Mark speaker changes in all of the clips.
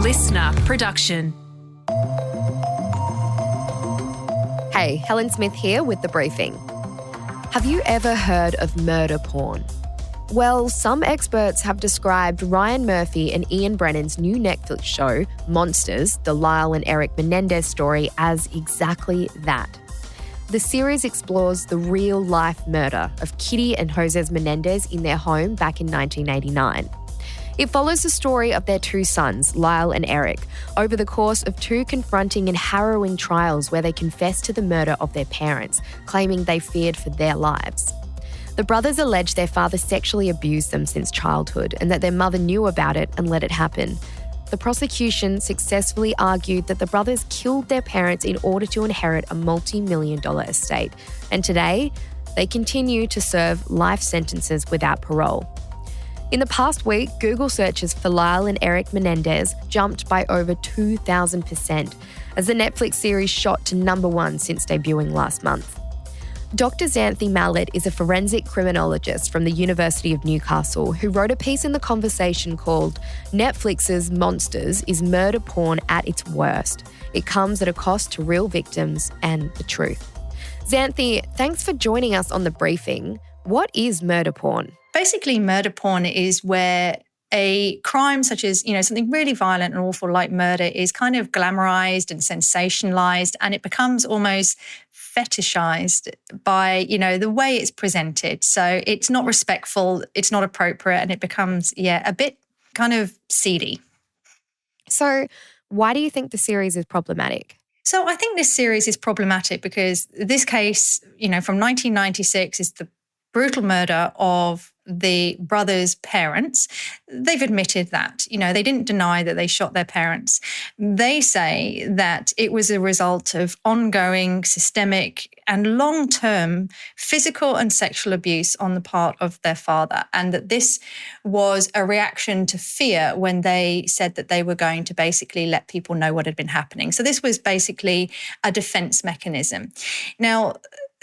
Speaker 1: listener production.
Speaker 2: Hey, Helen Smith here with The Briefing. Have you ever heard of murder porn? Well, some experts have described Ryan Murphy and Ian Brennan's new Netflix show, Monsters, the Lyle and Erik Menendez story, as exactly that. The series explores the real-life murder of Kitty and Jose Menendez in their home back in 1989. It follows the story of their two sons, Lyle and Erik, over the course of two confronting and harrowing trials where they confessed to the murder of their parents, claiming they feared for their lives. The brothers allege their father sexually abused them since childhood and that their mother knew about it and let it happen. The prosecution successfully argued that the brothers killed their parents in order to inherit a multi-million-dollar estate, and today they continue to serve life sentences without parole. In the past week, Google searches for Lyle and Erik Menendez jumped by over 2,000% as the Netflix series shot to #1 since debuting last month. Dr Xanthé Mallett is a forensic criminologist from the University of Newcastle who wrote a piece in The Conversation called "Netflix's Monsters is Murder Porn at its Worst. It comes at a cost to real victims and the truth." Xanthé, thanks for joining us on The Briefing. What is murder porn?
Speaker 3: Basically, murder porn is where a crime such as, something really violent and awful like murder is kind of glamorized and sensationalized, and it becomes almost fetishized by, the way it's presented. So it's not respectful, it's not appropriate, and it becomes, a bit kind of seedy.
Speaker 2: So why do you think the series is problematic?
Speaker 3: So I think this series is problematic because this case, from 1996 is the brutal murder of the brothers' parents. They've admitted that, they didn't deny that they shot their parents. They say that it was a result of ongoing, systemic and long-term physical and sexual abuse on the part of their father, and that this was a reaction to fear when they said that they were going to basically let people know what had been happening. So this was basically a defense mechanism. Now,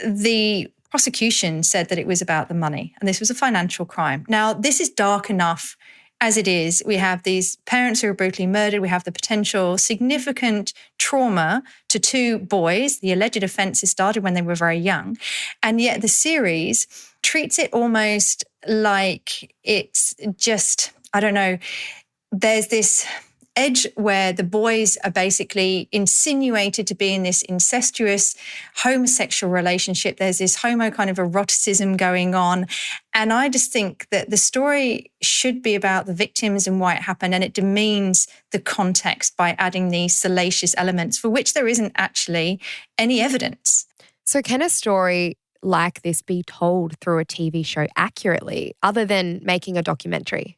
Speaker 3: the prosecution said that it was about the money and this was a financial crime. Now, this is dark enough as it is. We have these parents who are brutally murdered. We have the potential significant trauma to two boys. The alleged offences started when they were very young. And yet the series treats it almost like it's just, there's this edge where the boys are basically insinuated to be in this incestuous homosexual relationship. There's this homo kind of eroticism going on. And I just think that the story should be about the victims and why it happened, and it demeans the context by adding these salacious elements for which there isn't actually any evidence.
Speaker 2: So can a story like this be told through a TV show accurately, other than making a documentary?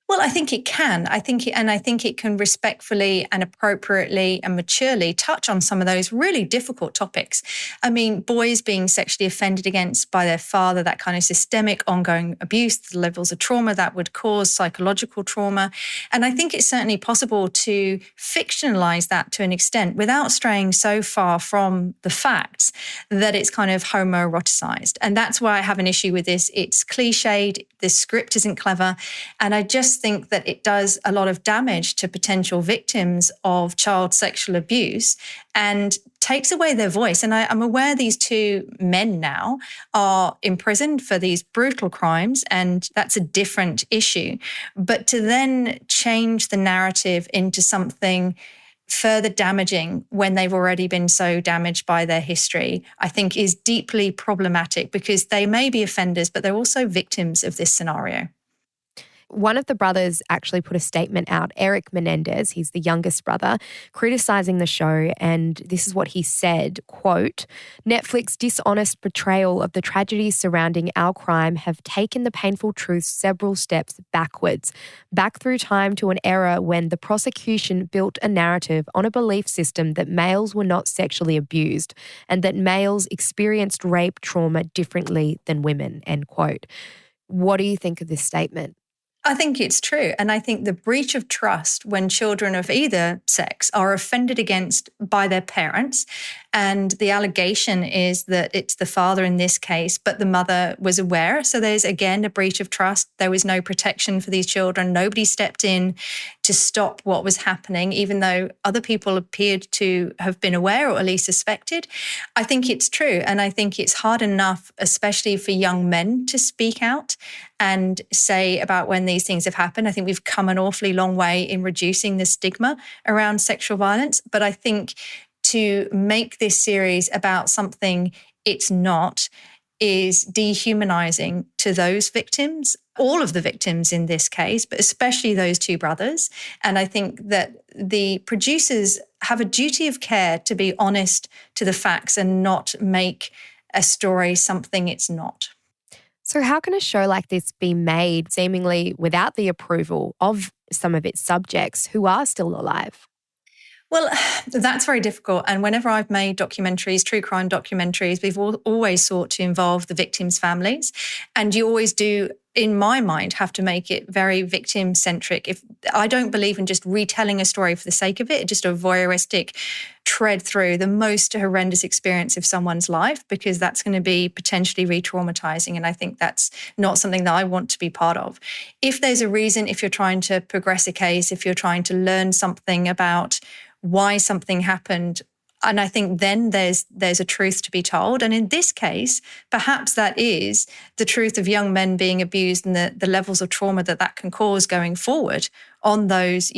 Speaker 3: Well, I think it can. I think it can respectfully and appropriately and maturely touch on some of those really difficult topics. I mean, boys being sexually offended against by their father, that kind of systemic ongoing abuse, the levels of trauma that would cause psychological trauma. And I think it's certainly possible to fictionalize that to an extent without straying so far from the facts that it's kind of homoeroticized. And that's why I have an issue with this. It's cliched, the script isn't clever, and I just think that it does a lot of damage to potential victims of child sexual abuse and takes away their voice. And I'm aware these two men now are imprisoned for these brutal crimes, and that's a different issue. But to then change the narrative into something further damaging when they've already been so damaged by their history, I think is deeply problematic because they may be offenders, but they're also victims of this scenario.
Speaker 2: One of the brothers actually put a statement out, Erik Menendez, he's the youngest brother, criticising the show, and this is what he said, quote, "Netflix's dishonest portrayal of the tragedies surrounding our crime have taken the painful truth several steps backwards, back through time to an era when the prosecution built a narrative on a belief system that males were not sexually abused and that males experienced rape trauma differently than women," end quote. What do you think of this statement?
Speaker 3: I think it's true. And I think the breach of trust when children of either sex are offended against by their parents, and the allegation is that it's the father in this case, but the mother was aware. So there's again a breach of trust. There was no protection for these children. Nobody stepped in to stop what was happening, even though other people appeared to have been aware or at least suspected. I think it's true. And I think it's hard enough, especially for young men, to speak out and say about when these things have happened. I think we've come an awfully long way in reducing the stigma around sexual violence. But I think to make this series about something it's not is dehumanizing to those victims, all of the victims in this case, but especially those two brothers. And I think that the producers have a duty of care to be honest to the facts and not make a story something it's not.
Speaker 2: So how can a show like this be made seemingly without the approval of some of its subjects who are still alive?
Speaker 3: Well, that's very difficult. And whenever I've made documentaries, true crime documentaries, we've always sought to involve the victims' families. And you always do, in my mind, have to make it very victim-centric. If I don't believe in just retelling a story for the sake of it, just a voyeuristic tread through the most horrendous experience of someone's life, because that's going to be potentially re-traumatizing. And I think that's not something that I want to be part of. If there's a reason, if you're trying to progress a case, if you're trying to learn something about why something happened, and I think then there's a truth to be told. And in this case, perhaps that is the truth of young men being abused and the levels of trauma that can cause going forward on those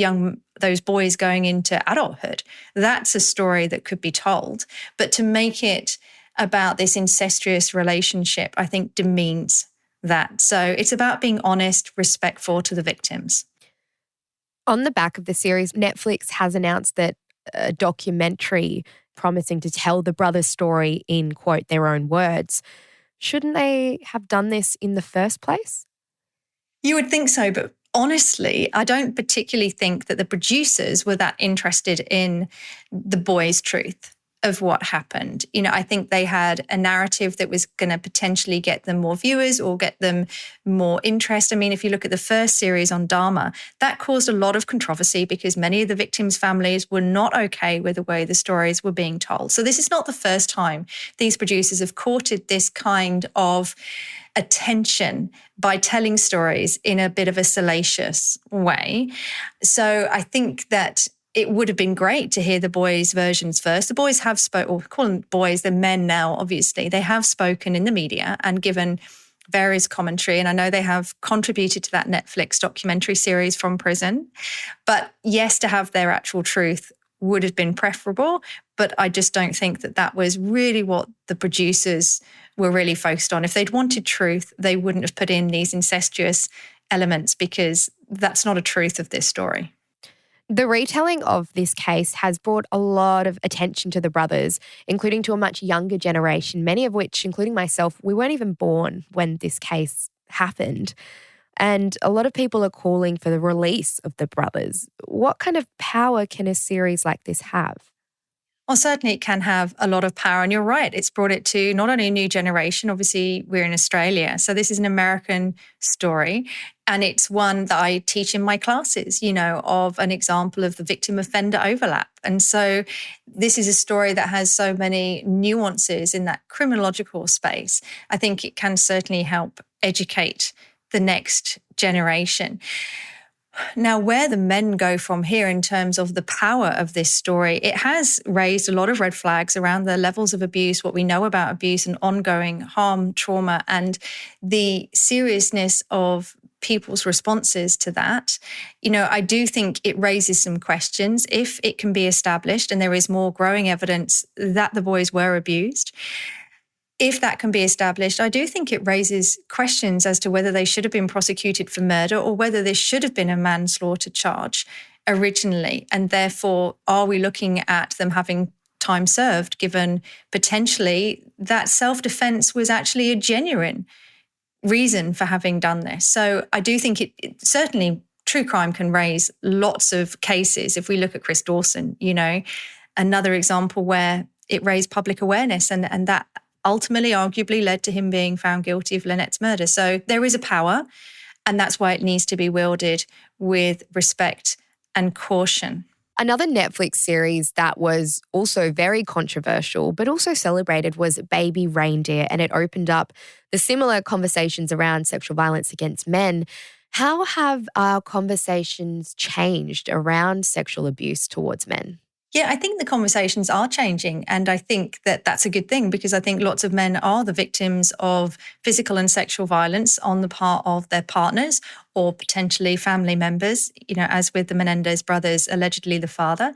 Speaker 3: boys going into adulthood. That's a story that could be told. But to make it about this incestuous relationship, I think demeans that. So it's about being honest, respectful to the victims.
Speaker 2: On the back of the series, Netflix has announced that a documentary promising to tell the brothers' story in, quote, their own words. Shouldn't they have done this in the first place?
Speaker 3: You would think so, but honestly, I don't particularly think that the producers were that interested in the boys' truth of what happened. I think they had a narrative that was going to potentially get them more viewers or get them more interest. I mean, if you look at the first series on Dharma, that caused a lot of controversy because many of the victims' families were not okay with the way the stories were being told. So this is not the first time these producers have courted this kind of attention by telling stories in a bit of a salacious way. So I think that it would have been great to hear the boys' versions first. The boys have spoken, or call them boys, they're men now, obviously. They have spoken in the media and given various commentary. And I know they have contributed to that Netflix documentary series from prison. But yes, to have their actual truth would have been preferable. But I just don't think that was really what the producers were really focused on. If they'd wanted truth, they wouldn't have put in these incestuous elements, because that's not a truth of this story.
Speaker 2: The retelling of this case has brought a lot of attention to the brothers, including to a much younger generation, many of which, including myself, we weren't even born when this case happened. And a lot of people are calling for the release of the brothers. What kind of power can a series like this have?
Speaker 3: Well, certainly it can have a lot of power. And you're right, it's brought it to not only a new generation, obviously we're in Australia, so this is an American story. And it's one that I teach in my classes, of an example of the victim-offender overlap. And so this is a story that has so many nuances in that criminological space. I think it can certainly help educate the next generation. Now, where the men go from here in terms of the power of this story, it has raised a lot of red flags around the levels of abuse, what we know about abuse and ongoing harm, trauma, and the seriousness of people's responses to that. I do think it raises some questions if it can be established, and there is more growing evidence that the boys were abused. If that can be established, I do think it raises questions as to whether they should have been prosecuted for murder or whether this should have been a manslaughter charge originally. And therefore, are we looking at them having time served, given potentially that self-defense was actually a genuine reason for having done this? So I do think it certainly, true crime can raise lots of cases. If we look at Chris Dawson, another example where it raised public awareness and that ultimately, arguably, led to him being found guilty of Lynette's murder. So there is a power, And that's why it needs to be wielded with respect and caution.
Speaker 2: Another Netflix series that was also very controversial, but also celebrated, was Baby Reindeer, and it opened up the similar conversations around sexual violence against men. How have our conversations changed around sexual abuse towards men?
Speaker 3: Yeah, I think the conversations are changing. And I think that that's a good thing, because I think lots of men are the victims of physical and sexual violence on the part of their partners or potentially family members, as with the Menendez brothers, allegedly the father.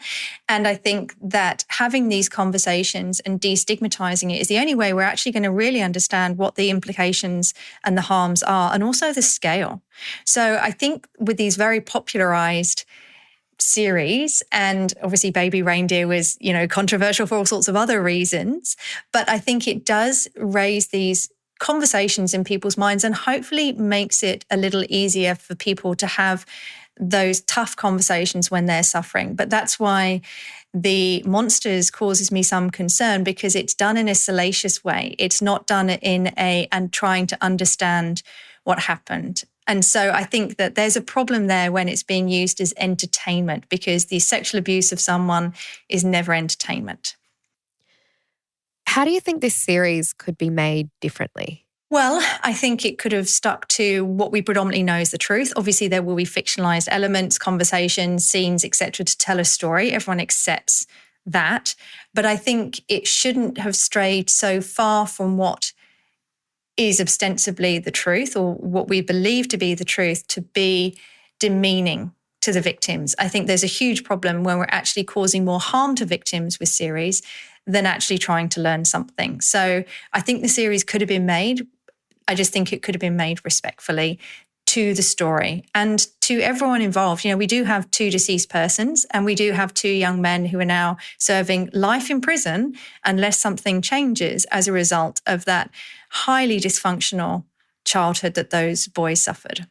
Speaker 3: And I think that having these conversations and destigmatizing it is the only way we're actually going to really understand what the implications and the harms are, and also the scale. So I think with these very popularized series, and obviously Baby Reindeer was, controversial for all sorts of other reasons, but I think it does raise these conversations in people's minds and hopefully makes it a little easier for people to have those tough conversations when they're suffering. But that's why the Monsters causes me some concern, because it's done in a salacious way. It's not done and trying to understand what happened. And so I think that there's a problem there when it's being used as entertainment, because the sexual abuse of someone is never entertainment.
Speaker 2: How do you think this series could be made differently?
Speaker 3: Well, I think it could have stuck to what we predominantly know is the truth. Obviously, there will be fictionalized elements, conversations, scenes, etc., to tell a story. Everyone accepts that. But I think it shouldn't have strayed so far from what is ostensibly the truth, or what we believe to be the truth, to be demeaning to the victims. I think there's a huge problem when we're actually causing more harm to victims with series than actually trying to learn something. So I think the series could have been made. I just think it could have been made respectfully to the story and to everyone involved. We do have 2 deceased persons, and we do have 2 young men who are now serving life in prison unless something changes as a result of that highly dysfunctional childhood that those boys suffered.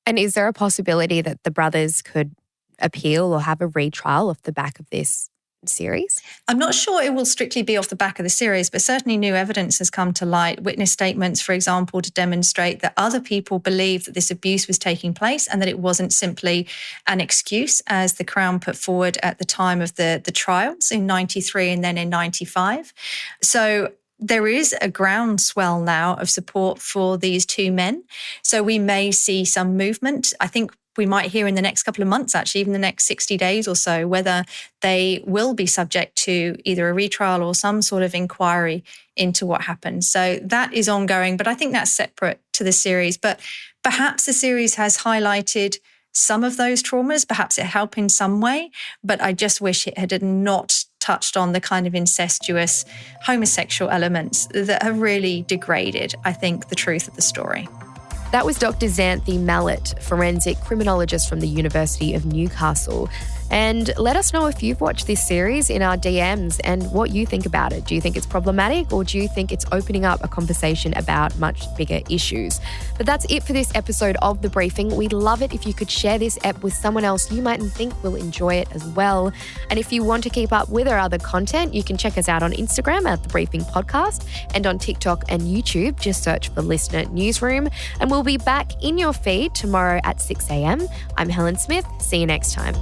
Speaker 2: And is there a possibility that the brothers could appeal or have a retrial off the back of this series?
Speaker 3: I'm not sure it will strictly be off the back of the series, but certainly new evidence has come to light, witness statements, for example, to demonstrate that other people believed that this abuse was taking place and that it wasn't simply an excuse, as the Crown put forward at the time of the trials in 93 and then in 95. So there is a groundswell now of support for these 2 men. So we may see some movement. I think we might hear in the next couple of months, actually, even the next 60 days or so, whether they will be subject to either a retrial or some sort of inquiry into what happened. So that is ongoing, but I think that's separate to the series. But perhaps the series has highlighted some of those traumas. Perhaps it helped in some way, but I just wish it had not touched on the kind of incestuous homosexual elements that have really degraded, I think, the truth of the story.
Speaker 2: That was Dr Xanthé Mallett, forensic criminologist from the University of Newcastle. And let us know if you've watched this series in our DMs and what you think about it. Do you think it's problematic, or do you think it's opening up a conversation about much bigger issues? But that's it for this episode of The Briefing. We'd love it if you could share this ep with someone else you might think will enjoy it as well. And if you want to keep up with our other content, you can check us out on Instagram at The Briefing Podcast, and on TikTok and YouTube, just search for Listener Newsroom. And we'll be back in your feed tomorrow at 6 a.m. I'm Helen Smith. See you next time.